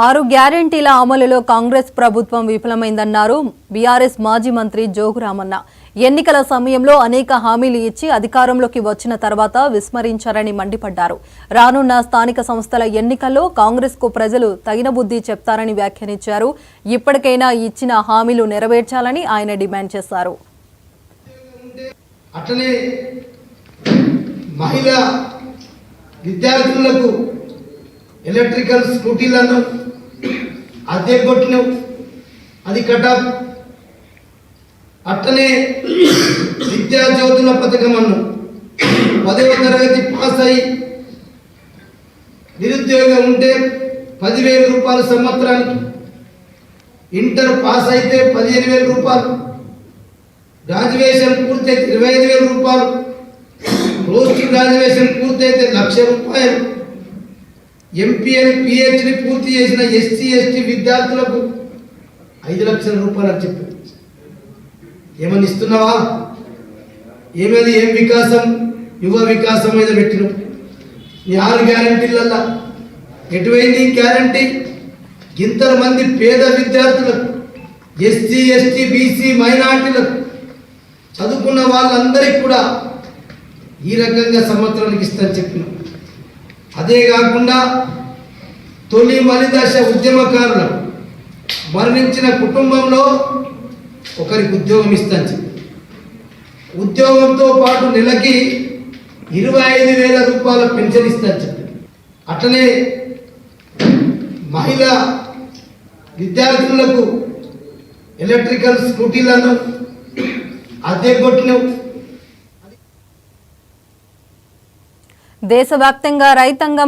6 గ్యారెంటీల అమలులో కాంగ్రెస్ ప్రభుత్వం విఫలమైందన్నారు బీఆర్ఎస్ మాజీ మంత్రి జోగురామన్న. ఎన్నికల సమయంలో అనేక హామీలు ఇచ్చి అధికారంలోకి వచ్చిన తర్వాత విస్మరించారని మండిపడ్డారు. రానున్న స్థానిక సంస్థల ఎన్నికల్లో కాంగ్రెస్కు ప్రజలు తగిన బుద్ధి చెప్తారని వ్యాఖ్యానించారు. ఇప్పటికైనా ఇచ్చిన హామీలు నెరవేర్చాలని ఆయన డిమాండ్ చేశారు. అట్లనే మహిళా విద్యార్థులకు ఎలక్ట్రికల్ స్కూటీలను అద్దెకొట్టిన అది కటాఫ్. అట్లనే విద్యా జ్యోతుల పథకం అన్ను 10వ తరగతి పాస్ అయి నిరుద్యోగం ఉంటే 10,000 రూపాయలు సంవత్సరానికి, ఇంటర్ పాస్ అయితే 15,000 రూపాయలు, గ్రాడ్యుయేషన్ పూర్తయితే 25,000 రూపాయలు, పోస్ట్ గ్రాడ్యుయేషన్ పూర్తయితే 1,00,000 రూపాయలు, ఎంపీఎల్ పిహెచ్డి పూర్తి చేసిన ఎస్సీ ఎస్టీ విద్యార్థులకు 5 లక్షల రూపాయలు అని చెప్పారు. ఏమని ఇస్తున్నావా? ఏమది? ఏం వికాసం? యువ వికాసం మీద పెట్టిన నీ 6 గ్యారంటీలల్లా ఎటువైంది గ్యారంటీ? ఇంతమంది పేద విద్యార్థులకు, ఎస్సీ ఎస్టీ బీసీ మైనార్టీలకు, చదువుకున్న వాళ్ళందరికీ కూడా ఈ రకంగా సంవత్సరానికి ఇస్తాను చెప్పిన. అదే కాకుండా తొలి మలిదశ ఉద్యమకారులకు, మరణించిన కుటుంబంలో ఒకరికి ఉద్యోగం ఇస్తాను చెప్పి, ఉద్యోగంతో పాటు నెలకి 25,000 రూపాయల పెన్షన్ ఇస్తాను చెప్పి, అట్లనే మహిళా విద్యార్థులకు ఎలక్ట్రికల్ స్కూటీలను అద్దెకొట్టిన. దేశవ్యాప్తంగా రైతాంగం